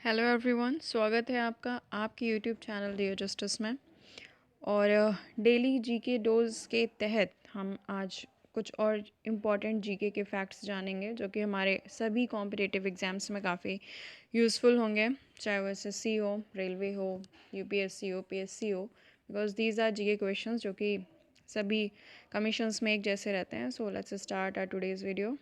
Hello everyone, स्वागत है आपका आपके यूट्यूब चैनल रियो जस्टिस में। और डेली जीके डोज के तहत हम आज कुछ और इम्पॉर्टेंट जीके के फैक्ट्स जानेंगे जो कि हमारे सभी कॉम्पिटिटिव एग्ज़ाम्स में काफ़ी यूज़फुल होंगे, चाहे वो एसएससी हो, रेलवे हो, यूपीएससी हो, पीएससी हो, because these are GK questions जो कि सभी कमीशंस में एक जैसे रहते हैं। So let's start our today's video.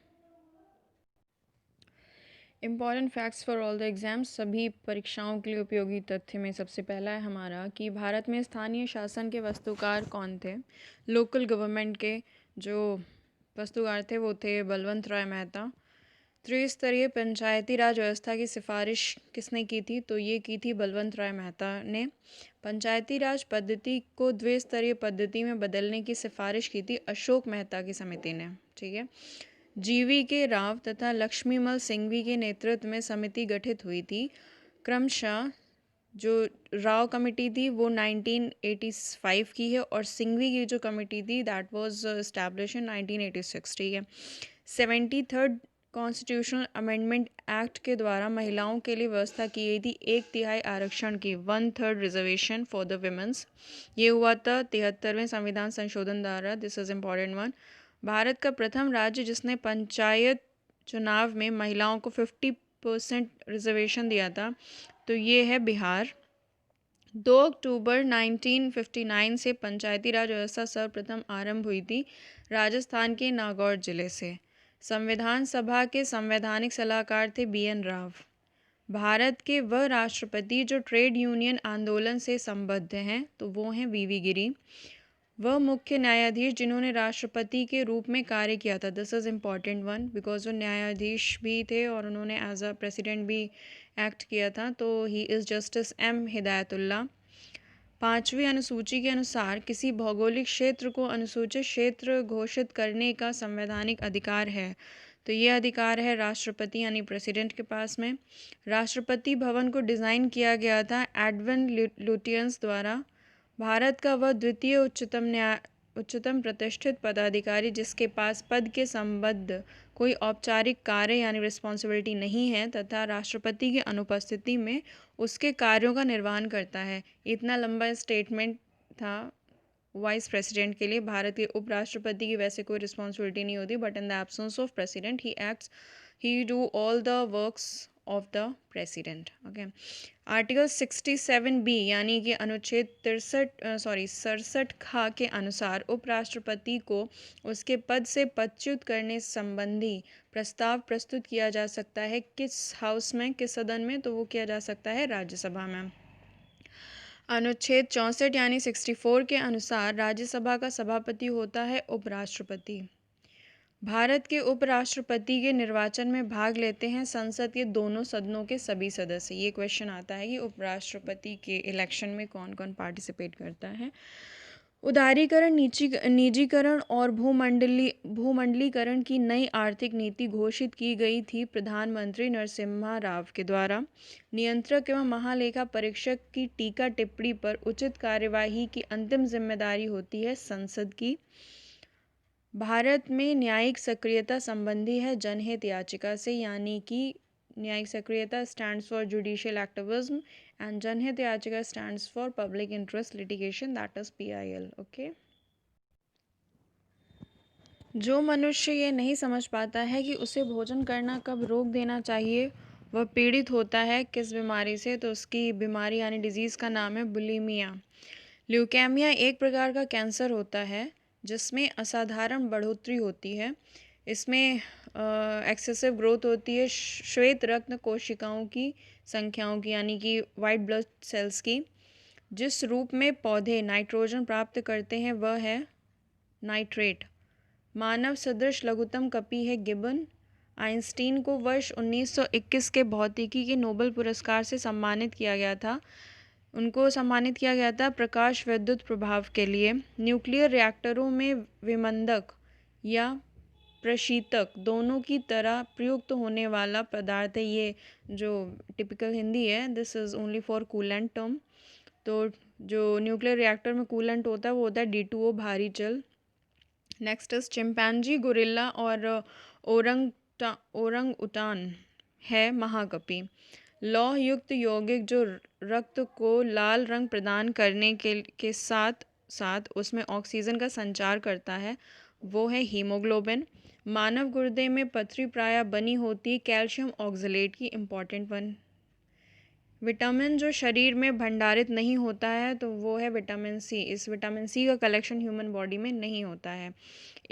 Important facts for all the exams, सभी परीक्षाओं के लिए उपयोगी तथ्य में सबसे पहला है हमारा कि भारत में स्थानीय शासन के वास्तुकार कौन थे। लोकल गवर्नमेंट के जो वास्तुकार थे वो थे बलवंत राय मेहता। त्रिस्तरीय पंचायती राज व्यवस्था की सिफारिश किसने की थी? तो ये की थी बलवंत राय मेहता ने। पंचायती राज पद्धति को द्विस्तरीय पद्धति में बदलने की सिफारिश की थी अशोक मेहता की समिति ने। ठीक है। जीवी के राव तथा लक्ष्मीमल सिंघवी के नेतृत्व में समिति गठित हुई थी। क्रमशः जो राव कमेटी थी वो 1985 की है और सिंघवी की जो कमेटी थी दैट वाज एस्टैब्लिश इन 1986। ठीक है। 73rd कॉन्स्टिट्यूशनल अमेंडमेंट एक्ट के द्वारा महिलाओं के लिए व्यवस्था की गई थी 1/3 आरक्षण की, 1/3 रिजर्वेशन फॉर द विमेंस। ये हुआ था 73वें संविधान संशोधन द्वारा। This is important one. Bharat का प्रथम राज्य जिसने पंचायत चुनाव में महिलाओं को 50% रिजर्वेशन दिया था तो ये है बिहार। 2 अक्टूबर 1959 से पंचायती राज व्यवस्था सर्वप्रथम आरंभ हुई थी राजस्थान के नागौर जिले से। संविधान सभा के संवैधानिक सलाहकार थे BN राव। भारत के वह राष्ट्रपति जो ट्रेड यूनियन आंदोलन से संबद्ध हैं तो वो हैं VV गिरी। वह मुख्य न्यायाधीश जिन्होंने राष्ट्रपति के रूप में कार्य किया था। This is important one because वो न्यायाधीश भी थे और उन्होंने एज अ प्रेसिडेंट भी एक्ट किया था। तो he is justice M Hidayatullah. 5वीं अनुसूची के अनुसार किसी भौगोलिक क्षेत्र को अनुसूचित क्षेत्र घोषित करने का संवैधानिक अधिकार है तो ये अधिकार है राष्ट्रपति यानी प्रेसिडेंट के पास में। राष्ट्रपति भवन को डिज़ाइन किया गया था एडविन लुटियंस द्वारा। भारत का वह द्वितीय उच्चतम प्रतिष्ठित पदाधिकारी जिसके पास पद के संबद्ध कोई औपचारिक कार्य यानी रिस्पॉन्सिबिलिटी नहीं है तथा राष्ट्रपति की अनुपस्थिति में उसके कार्यों का निर्वहन करता है। इतना लंबा स्टेटमेंट था वाइस प्रेसिडेंट के लिए। भारत के उपराष्ट्रपति की वैसे कोई रिस्पॉन्सिबिलिटी नहीं होती but in the absence of president he do all the works of the president. Okay. Article 67B यानी कि अनुच्छेद 67 खा के अनुसार उपराष्ट्रपति को उसके पद से पदच्युत करने संबंधी प्रस्ताव प्रस्तुत किया जा सकता है किस हाउस में, किस सदन में? तो वो किया जा सकता है राज्यसभा में। अनुच्छेद 64 यानी 64 के अनुसार राज्यसभा का सभापति होता है उपराष्ट्रपति। भारत के उपराष्ट्रपति के निर्वाचन में भाग लेते हैं संसद के दोनों सदनों के सभी सदस्य। ये क्वेश्चन आता है कि उपराष्ट्रपति के इलेक्शन में कौन कौन पार्टिसिपेट करता है। उदारीकरण, निजीकरण और भूमंडलीकरण की नई आर्थिक नीति घोषित की गई थी प्रधानमंत्री नरसिम्हा राव के द्वारा। नियंत्रक एवं महालेखा परीक्षक की टीका टिप्पणी पर उचित कार्यवाही की अंतिम जिम्मेदारी होती है संसद की। भारत में न्यायिक सक्रियता संबंधी है जनहित याचिका से, यानी कि न्यायिक सक्रियता stands for judicial activism and जनहित याचिका stands for public interest litigation, that is PIL। Okay. जो मनुष्य ये नहीं समझ पाता है कि उसे भोजन करना कब रोक देना चाहिए, वह पीड़ित होता है किस बीमारी से? तो उसकी बीमारी यानी डिजीज़ का नाम है बुलिमिया। ल्यूकेमिया एक प्रकार का कैंसर होता है जिसमें असाधारण बढ़ोतरी होती है। इसमें एक्सेसिव ग्रोथ होती है श्वेत रक्त कोशिकाओं की संख्याओं की, यानी कि वाइट ब्लड सेल्स की। जिस रूप में पौधे नाइट्रोजन प्राप्त करते हैं वह है नाइट्रेट। मानव सदृश लघुत्तम कपि है गिबन। आइंस्टीन को वर्ष 1921 के भौतिकी के नोबेल पुरस्कार से सम्मानित किया गया था। उनको सम्मानित किया गया था प्रकाश विद्युत प्रभाव के लिए। न्यूक्लियर रिएक्टरों में विमंदक या प्रशीतक दोनों की तरह प्रयुक्त होने वाला पदार्थ है। ये जो टिपिकल हिंदी है, this is only for coolant term. तो जो न्यूक्लियर रिएक्टर में कूलेंट होता है वो होता है D2O भारी जल। नेक्स्ट इज चिंपैंजी, गोरिल्ला और ओरंग उटान है महाकपि। लौह युक्त यौगिक जो रक्त को लाल रंग प्रदान करने के साथ साथ उसमें ऑक्सीजन का संचार करता है, वो है हीमोग्लोबिन। मानव गुर्दे में पथरी प्रायः बनी होती है कैल्शियम ऑक्सलेट की, इम्पॉर्टेंट वन। विटामिन जो शरीर में भंडारित नहीं होता है तो वो है विटामिन सी। इस विटामिन सी का कलेक्शन ह्यूमन बॉडी में नहीं होता है।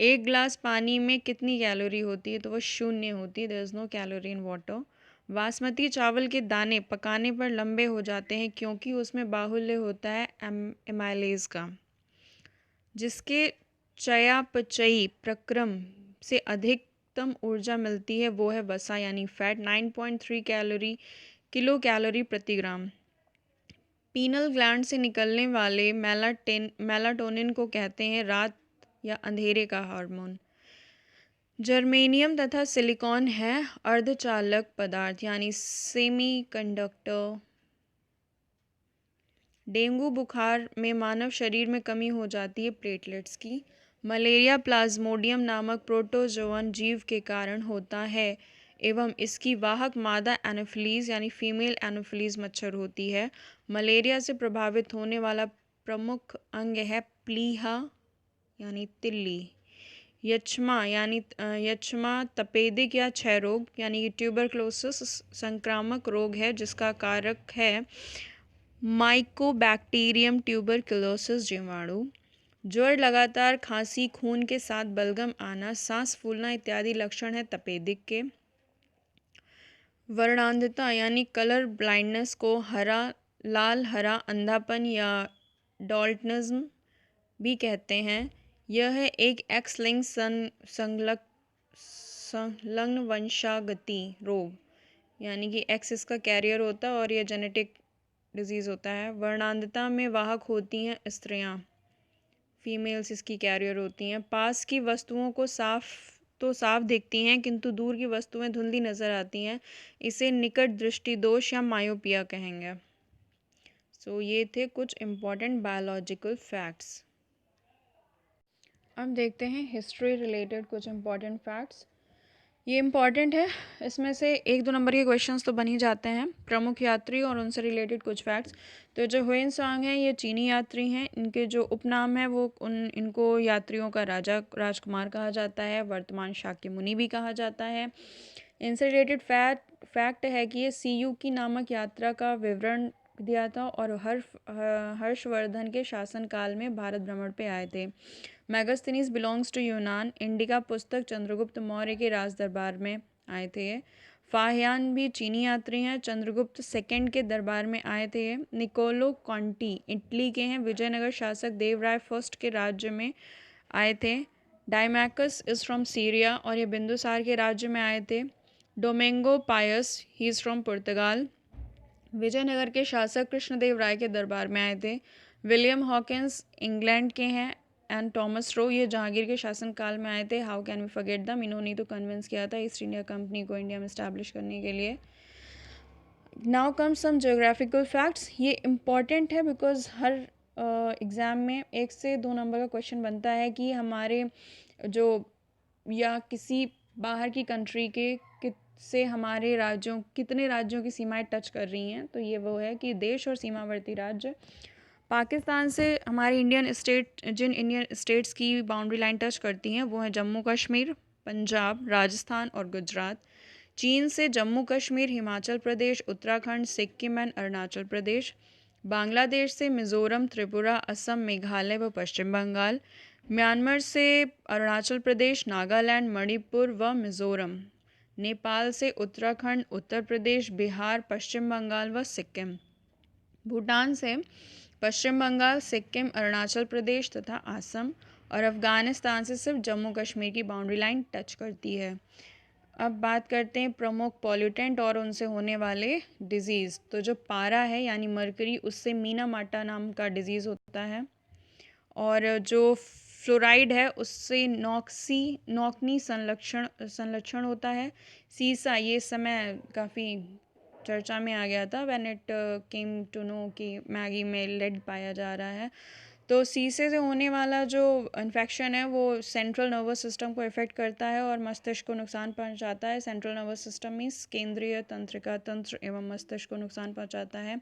एक गिलास पानी में कितनी कैलोरी होती है, तो वो 0 होती है, there is no calorie in water. Basmati चावल के दाने पकाने पर लंबे हो जाते हैं क्योंकि उसमें बाहुल्य होता है एमाइलेज का, जिसके चयापचयी प्रक्रम से अधिकतम ऊर्जा मिलती है, वो है वसा यानी फैट, 9.3 किलो कैलोरी प्रति ग्राम। पीनल ग्लैंड से निकलने वाले मेलाटोनिन को कहते हैं रात या अंधेरे का हार्मोन। जर्मेनियम तथा सिलिकॉन है अर्धचालक पदार्थ यानी सेमीकंडक्टर। डेंगू बुखार में मानव शरीर में कमी हो जाती है प्लेटलेट्स की। मलेरिया प्लाज्मोडियम नामक प्रोटोजोअन जीव के कारण होता है एवं इसकी वाहक मादा एनोफिलीज यानी फीमेल एनोफिलीज मच्छर होती है। मलेरिया से प्रभावित होने वाला प्रमुख अंग है प्लीहा यानी तिल्ली। यक्ष्मा तपेदिक या क्षय रोग यानी ट्यूबरक्लोसिस संक्रामक रोग है जिसका कारक है माइकोबैक्टीरियम ट्यूबरक्लोसिस जीवाणु। ज्वर, लगातार खांसी, खून के साथ बलगम आना, सांस फूलना इत्यादि लक्षण है तपेदिक के। वर्णांधता यानी कलर ब्लाइंडनेस को लाल हरा अंधापन या डॉल्टनिज्म भी कहते हैं। यह है एक एक्स लिंक संलग्न वंशागति रोग यानी कि एक्स इसका कैरियर होता है और यह जेनेटिक डिजीज़ होता है। वर्णांधता में वाहक होती हैं स्त्रियां, फीमेल्स इसकी कैरियर होती हैं। पास की वस्तुओं को साफ दिखती हैं किंतु दूर की वस्तुएं धुंधली नज़र आती हैं, इसे निकट दृष्टि दोष या मायोपिया कहेंगे। सो ये थे कुछ इम्पॉर्टेंट बायोलॉजिकल फैक्ट्स। अब देखते हैं हिस्ट्री रिलेटेड कुछ इम्पॉर्टेंट फैक्ट्स। ये इम्पॉर्टेंट है, इसमें से 1-2 नंबर के क्वेश्चंस तो बन ही जाते हैं। प्रमुख यात्री और उनसे रिलेटेड कुछ फैक्ट्स। तो जो ह्वेनसांग हैं ये चीनी यात्री हैं, इनके जो उपनाम है वो इनको यात्रियों का राजकुमार कहा जाता है, वर्तमान शाक्य मुनि भी कहा जाता है। इनसे रिलेटेड फैक्ट है कि ये सीयूकी नामक यात्रा का विवरण दिया था और हर्षवर्धन के शासनकाल में भारत भ्रमण पे आए थे। मैगस्थनीज बिलोंग्स टू यूनान। इंडिका पुस्तक चंद्रगुप्त मौर्य के राज दरबार में आए थे। फाहियान भी चीनी यात्री हैं, चंद्रगुप्त सेकंड के दरबार में आए थे। निकोलो कॉन्टी इटली के हैं, विजयनगर शासक देवराय फर्स्ट के राज्य में आए थे। डायमैकस इज़ फ्रॉम सीरिया और ये बिंदुसार के राज्य में आए थे। Domingo Paes he is from Portugal, Vijayanagar के शासक कृष्णदेव राय के दरबार में आए थे। विलियम हॉकिंस इंग्लैंड के हैं एंड थॉमस रो ये जहांगीर के शासनकाल में आए थे। हाउ कैन वी फॉरगेट दम, इन्होंने तो कन्विंस किया था ईस्ट इंडिया कंपनी को इंडिया में इस्टेब्लिश करने के लिए। नाउ कम सम ज्योग्राफिकल फैक्ट्स। ये इम्पॉर्टेंट है बिकॉज हर एग्ज़ाम में 1 से 2 नंबर का क्वेश्चन बनता है कि हमारे जो या किसी बाहर की कंट्री के से हमारे कितने राज्यों की सीमाएं टच कर रही हैं। तो ये वो है कि देश और सीमावर्ती राज्य। पाकिस्तान से हमारी जिन इंडियन स्टेट्स की बाउंड्री लाइन टच करती हैं वो हैं जम्मू कश्मीर, पंजाब, राजस्थान और गुजरात। चीन से जम्मू कश्मीर, हिमाचल प्रदेश, उत्तराखंड, सिक्किम एंड अरुणाचल प्रदेश। बांग्लादेश से मिज़ोरम, त्रिपुरा, असम, मेघालय व पश्चिम बंगाल। म्यांमार से अरुणाचल प्रदेश, नागालैंड, मणिपुर व मिज़ोरम। नेपाल से उत्तराखंड, उत्तर प्रदेश, बिहार, पश्चिम बंगाल व सिक्किम। भूटान से पश्चिम बंगाल, सिक्किम, अरुणाचल प्रदेश तथा आसम। और अफ़गानिस्तान से सिर्फ जम्मू कश्मीर की बाउंड्री लाइन टच करती है। अब बात करते हैं प्रमुख पॉल्यूटेंट और उनसे होने वाले डिजीज़। तो जो पारा है यानी मरकरी, उससे मीना माटा नाम का डिजीज़ होता है। और जो फ्लोराइड है उससे नॉक्नी संलक्षण होता है। सीसा ये समय काफ़ी चर्चा में आ गया था when it came to know कि मैगी में लेड पाया जा रहा है। तो शीशे से होने वाला जो इन्फेक्शन है वो सेंट्रल नर्वस सिस्टम को इफ़ेक्ट करता है और मस्तिष्क को नुकसान पहुंचाता है। सेंट्रल नर्वस सिस्टम मीन्स केंद्रीय तंत्रिका तंत्र एवं मस्तिष्क को नुकसान पहुंचाता है।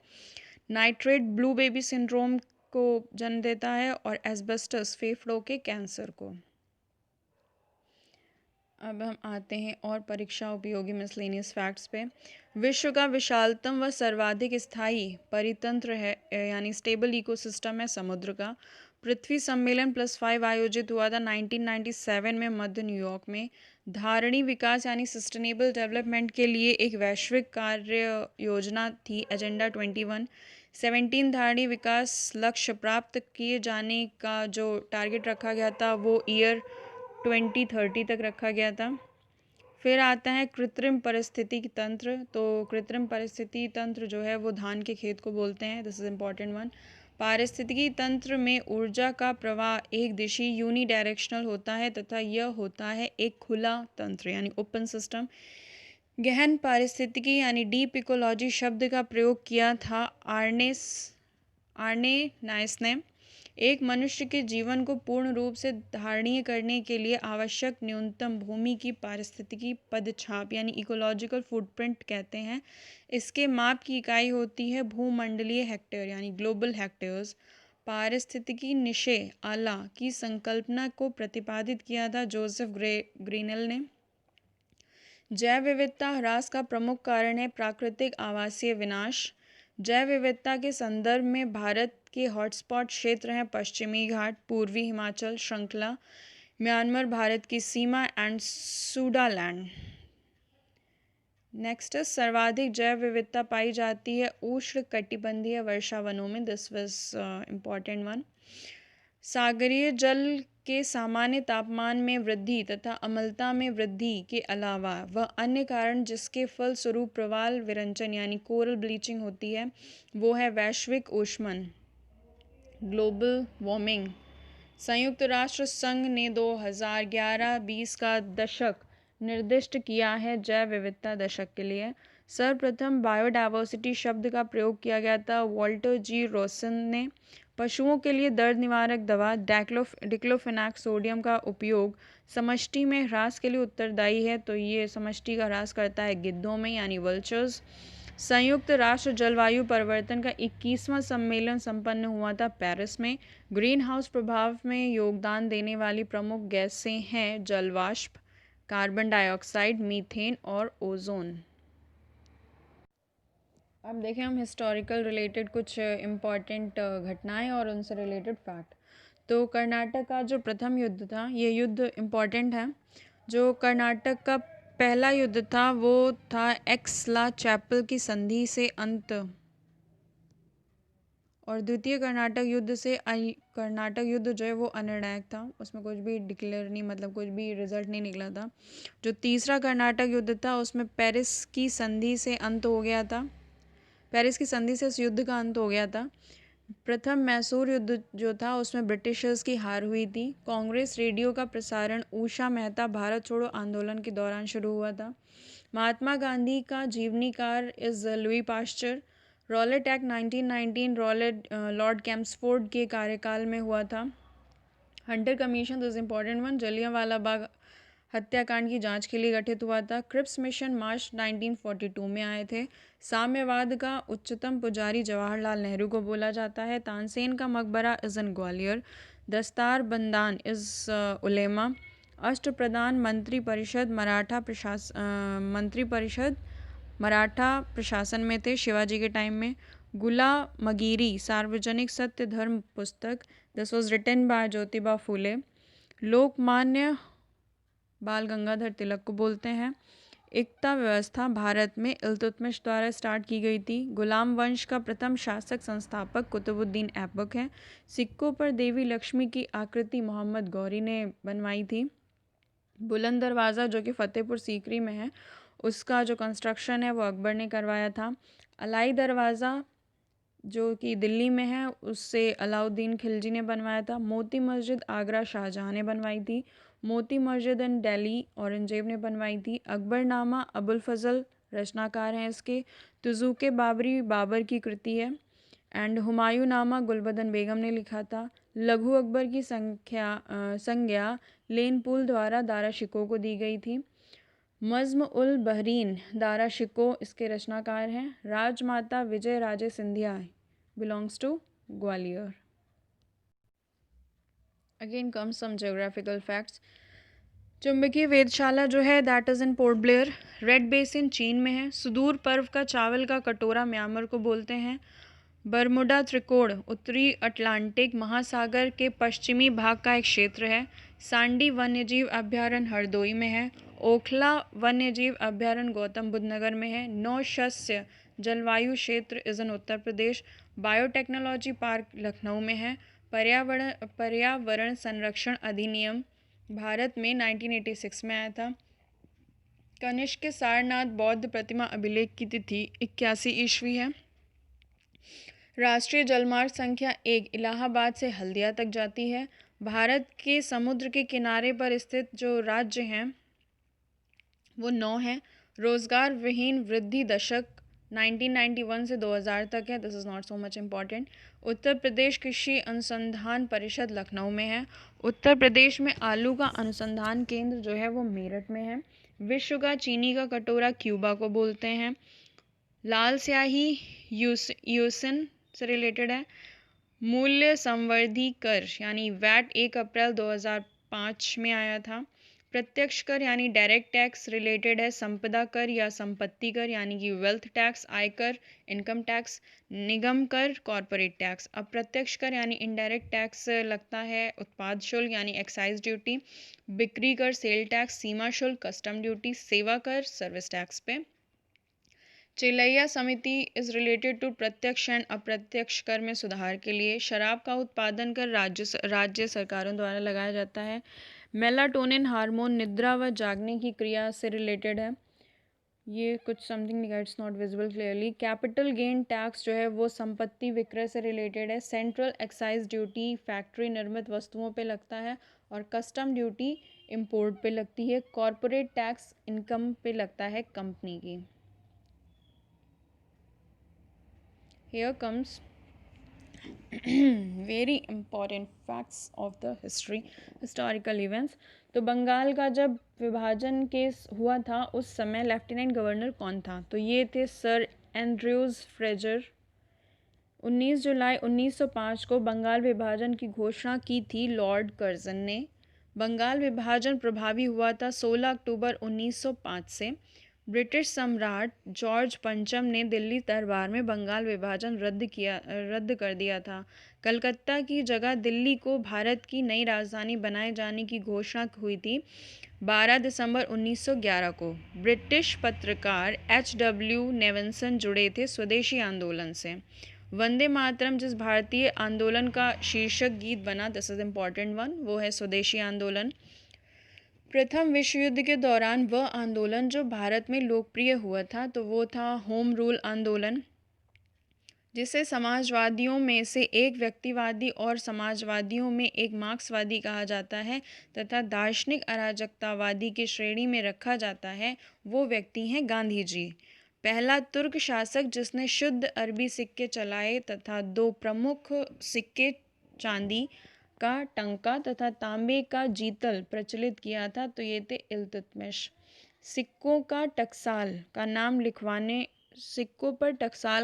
नाइट्रेट ब्लू बेबी सिंड्रोम को जन्म देता है और एस्बेस्टस फेफड़ों के कैंसर को। अब हम आते हैं और परीक्षा उपयोगी मिसलेनियस फैक्ट्स पे। विश्व का विशालतम व सर्वाधिक स्थायी परितंत्र है यानी स्टेबल इकोसिस्टम है समुद्र का। पृथ्वी सम्मेलन +5 आयोजित हुआ था 1997 में मध्य न्यूयॉर्क में। धारणी विकास यानी सस्टेनेबल डेवलपमेंट के लिए एक वैश्विक कार्य योजना थी एजेंडा 21। 17 धारणी विकास लक्ष्य प्राप्त किए जाने का जो टारगेट रखा गया था वो ईयर 2030 तक रखा गया था। फिर आता है कृत्रिम परिस्थिति तंत्र। तो कृत्रिम परिस्थिति तंत्र जो है वो धान के खेत को बोलते हैं। This is important one. पारिस्थितिकी तंत्र में ऊर्जा का प्रवाह एक दिशी यूनी डायरेक्शनल होता है तथा यह होता है एक खुला तंत्र यानी ओपन सिस्टम। गहन पारिस्थितिकी यानी डीप इकोलॉजी शब्द का प्रयोग किया था आर्ने नाइस ने। एक मनुष्य के जीवन को पूर्ण रूप से धारणीय करने के लिए आवश्यक न्यूनतम भूमि की पारिस्थितिकी पदछाप यानी इकोलॉजिकल फुटप्रिंट कहते हैं। इसके माप की इकाई होती है भूमंडलीय हेक्टेयर यानी ग्लोबल हेक्टेयर्स। पारिस्थितिकी निशे आला की संकल्पना को प्रतिपादित किया था जोसेफ ग्रीनेल ने। जैव विविधता ह्रास का प्रमुख कारण है प्राकृतिक आवासीय विनाश। जैव विविधता के संदर्भ में भारत के हॉटस्पॉट क्षेत्र हैं पश्चिमी घाट, पूर्वी हिमाचल श्रृंखला, म्यांमार भारत की सीमा एंड सूडालैंड। नेक्स्ट सर्वाधिक जैव विविधता पाई जाती है उष्ण कटिबंधीय वर्षा वनों में। This was important one. सागरीय जल के सामान्य तापमान में वृद्धि तथा अम्लता में वृद्धि के अलावा वह अन्य कारण जिसके फलस्वरूप प्रवाल विरंजन यानी कोरल ब्लीचिंग होती है वो है वैश्विक ऊष्मन ग्लोबल वार्मिंग। संयुक्त राष्ट्र संघ ने 2011-20 का दशक निर्दिष्ट किया है जैव विविधता दशक के लिए। सर्वप्रथम बायोडाइवर्सिटी शब्द का प्रयोग किया गया था वॉल्टर जी रोसन ने। पशुओं के लिए दर्द निवारक दवा डिक्लोफेनाक सोडियम का उपयोग समष्टि में ह्रास के लिए उत्तरदायी है। तो ये समष्टि का ह्रास करता है गिद्धों में यानी वल्चर्स। संयुक्त राष्ट्र जलवायु परिवर्तन का 21वां सम्मेलन संपन्न हुआ था पेरिस में। ग्रीन हाउस प्रभाव में योगदान देने वाली प्रमुख गैसें हैं जलवाष्प, कार्बन डाइऑक्साइड, मीथेन और ओजोन। अब देखें हम हिस्टोरिकल रिलेटेड कुछ इम्पॉर्टेंट घटनाएं और उनसे रिलेटेड फैक्ट। तो कर्नाटक का जो प्रथम युद्ध था ये युद्ध इम्पॉर्टेंट है। जो कर्नाटक का पहला युद्ध था वो था एक्सला चैपल की संधि से अंत और द्वितीय कर्नाटक युद्ध से कर्नाटक युद्ध जो है वो अनिर्णायक था। उसमें कुछ भी डिक्लेयर नहीं मतलब कुछ भी रिजल्ट नहीं निकला था। जो तीसरा कर्नाटक युद्ध था उसमें पेरिस की संधि से अंत हो गया था। पेरिस की संधि से इस युद्ध का अंत हो गया था। प्रथम मैसूर युद्ध जो था उसमें ब्रिटिशर्स की हार हुई थी। कांग्रेस रेडियो का प्रसारण उषा मेहता भारत छोड़ो आंदोलन के दौरान शुरू हुआ था। महात्मा गांधी का जीवनीकार is Louis Pasteur. Rowlatt Act 1919 Lord Chelmsford के कार्यकाल में हुआ था। Hunter Commission this important one Jallianwala Bagh हत्याकांड की जांच के लिए गठित हुआ था। क्रिप्स मिशन मार्च 1942 में आए थे। साम्यवाद का उच्चतम पुजारी जवाहरलाल नेहरू को बोला जाता है। तानसेन का मकबरा इज़ इन ग्वालियर। दस्तार बंदान इज़ उलेमा। अष्टप्रधान मंत्री परिषद मराठा प्रशासन में थे शिवाजी के टाइम में। गुलामगिरी सार्वजनिक Satya Dharma Pustak this was written by Jyotiba Phule. Lokmanya Bal Gangadhar तिलक को बोलते हैं। एकता व्यवस्था भारत में इल्तुतमिश द्वारा स्टार्ट की गई थी। गुलाम वंश का प्रथम शासक संस्थापक कुतुबुद्दीन ऐबक हैं। सिक्कों पर देवी लक्ष्मी की आकृति मोहम्मद गौरी ने बनवाई थी। बुलंद दरवाज़ा जो कि फ़तेहपुर सीकरी में है उसका जो कंस्ट्रक्शन है वो अकबर ने करवाया था। अलाई दरवाज़ा जो कि दिल्ली में है उससे अलाउद्दीन खिलजी ने बनवाया था। मोती मस्जिद आगरा शाहजहाँ ने बनवाई थी। मोती मस्जिद इन दिल्ली औरंगजेब ने बनवाई थी। अकबरनामा अबुल फजल रचनाकार हैं इसके। तुज़ुके बाबरी बाबर की कृति है। एंड हुमायूं नामा गुलबदन बेगम ने लिखा था। लघु अकबर की संज्ञा लेनपुल द्वारा दारा शिकोह को दी गई थी। मज़्म उल बहरीन दारा शिकोह इसके रचनाकार हैं। Rajmata Vijaya Raje Scindia belongs to Gwalior. Again comes some geographical facts. चुंबकीय वेधशाला जो है that is in Port Blair. Red Basin चीन में है। सुदूर पर्व का चावल का कटोरा म्यांमार को बोलते हैं। बरमुडा त्रिकोण उत्तरी अटलांटिक महासागर के पश्चिमी भाग का एक क्षेत्र है। सांडी वन्यजीव अभयारण्य हरदोई में है। ओखला वन्यजीव अभयारण्य गौतम बुद्ध नगर में है। नौशस्य जलवायु क्षेत्र is in Uttar Pradesh. Biotechnology park Lucknow में है। पर्यावरण संरक्षण अधिनियम भारत में 1986 में आया था। कनिष्क के सारनाथ बौद्ध प्रतिमा अभिलेख की तिथि 81 ईस्वी है। राष्ट्रीय जलमार्ग संख्या 1 इलाहाबाद से हल्दिया तक जाती है। भारत के समुद्र के किनारे पर स्थित जो राज्य हैं वो 9 हैं। रोजगार विहीन वृद्धि दशक 1991 से 2000 तक है। This is not so much important. Uttar Pradesh कृषि अनुसंधान परिषद लखनऊ में है। उत्तर प्रदेश में आलू का अनुसंधान केंद्र जो है वो मेरठ में है। विश्व का चीनी का कटोरा क्यूबा को बोलते हैं। लाल स्याही यूसिन से रिलेटेड है। मूल्य संवर्धी कर यानी वैट 1 अप्रैल 2005 में आया था। प्रत्यक्ष कर यानी डायरेक्ट टैक्स रिलेटेड है। संपदा कर या संपत्ति कर यानी कि वेल्थ टैक्स, आयकर इनकम टैक्स, निगम कर कॉरपोरेट टैक्स। अप्रत्यक्ष कर यानी इनडायरेक्ट टैक्स लगता है उत्पाद शुल्क यानी एक्साइज ड्यूटी, बिक्री कर सेल टैक्स, सीमा शुल्क कस्टम ड्यूटी, सेवा कर सर्विस टैक्स पे। चिलैया समिति इज रिलेटेड टू प्रत्यक्ष एंड अप्रत्यक्ष कर में सुधार के लिए। शराब का उत्पादन कर राज्य सरकारों द्वारा लगाया जाता है। मेलाटोनिन हार्मोन निद्रा व जागने की क्रिया से रिलेटेड है। ये कुछ something it's not visible clearly. Capital gain tax जो है वो संपत्ति विक्रय से रिलेटेड है। सेंट्रल एक्साइज ड्यूटी फैक्ट्री निर्मित वस्तुओं पे लगता है और कस्टम ड्यूटी इंपोर्ट पे लगती है। कॉरपोरेट टैक्स इनकम पे लगता है कंपनी की। Here comes very important facts of the historical events. तो बंगाल का जब विभाजन केस हुआ था उस समय लेफ्टिनेंट गवर्नर कौन था? तो ये थे सर एंड्रयूज फ्रेजर। 19 जुलाई 1905 को बंगाल विभाजन की घोषणा की थी लॉर्ड कर्जन ने। बंगाल विभाजन प्रभावी हुआ था 16 अक्टूबर 1905 से। ब्रिटिश सम्राट जॉर्ज पंचम ने दिल्ली दरबार में बंगाल विभाजन रद्द कर दिया था। कलकत्ता की जगह दिल्ली को भारत की नई राजधानी बनाए जाने की घोषणा हुई थी 12 दिसंबर 1911 को। ब्रिटिश पत्रकार H.W. नेविल्सन जुड़े थे स्वदेशी आंदोलन से। वंदे मातरम जिस भारतीय आंदोलन का शीर्षक गीत बना, दिस इज इम्पॉर्टेंट वन, वो है स्वदेशी आंदोलन। प्रथम विश्व युद्ध के दौरान वह आंदोलन जो भारत में लोकप्रिय हुआ था तो वो था होम रूल आंदोलन, जिसे समाजवादियों में से एक व्यक्तिवादी और समाजवादियों में एक मार्क्सवादी कहा जाता है तथा दार्शनिक अराजकतावादी की श्रेणी में रखा जाता है। वो व्यक्ति हैं गांधी जी, पहला तुर्क शासक जिसने शुद्ध अरबी सिक्के चलाए तथा 2 प्रमुख सिक्के चांदी का टंका तथा तांबे का जीतल प्रचलित किया था। तो ये थे इल्तुतमिश। सिक्कों पर टकसाल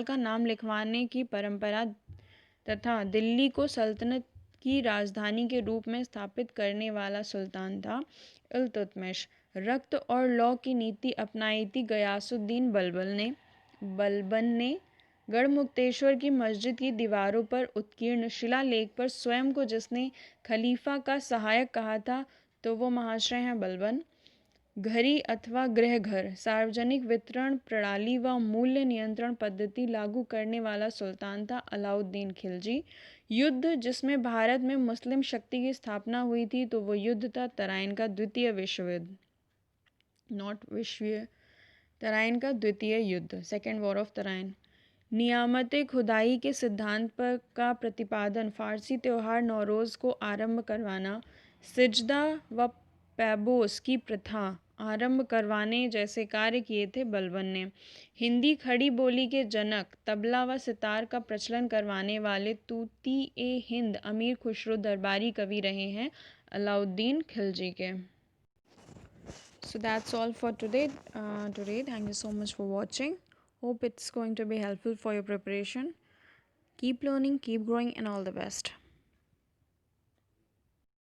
का नाम लिखवाने की परंपरा तथा दिल्ली को सल्तनत की राजधानी के रूप में स्थापित करने वाला सुल्तान था इल्तुतमिश। रक्त और लौ की नीति अपनाई थी गयासुद्दीन बलबन ने। गढ़मुक्तेश्वर की मस्जिद की दीवारों पर उत्कीर्ण शिलालेख पर स्वयं को जिसने खलीफा का सहायक कहा था तो वो महाशय हैं बलबन। घरी अथवा गृह घर सार्वजनिक वितरण प्रणाली व मूल्य नियंत्रण पद्धति लागू करने वाला सुल्तान था अलाउद्दीन खिलजी। युद्ध जिसमें भारत में मुस्लिम शक्ति की स्थापना हुई थी तो वो युद्ध था तराइन का द्वितीय विश्व युद्ध, तराइन का द्वितीय युद्ध, सेकेंड वॉर ऑफ तराइन। नियामत खुदाई के सिद्धांत पर का प्रतिपादन, फारसी त्यौहार नौरोज़ को आरंभ करवाना, सिजदा व पैबोस की प्रथा आरंभ करवाने जैसे कार्य किए थे बलबन ने। हिंदी खड़ी बोली के जनक, तबला व सितार का प्रचलन करवाने वाले तूती-ए-हिंद अमीर खुसरो दरबारी कवि रहे हैं अलाउद्दीन खिलजी के। So that's all for today. Thank you so much for watching. Hope it's going to be helpful for your preparation. Keep learning, keep growing, and all the best.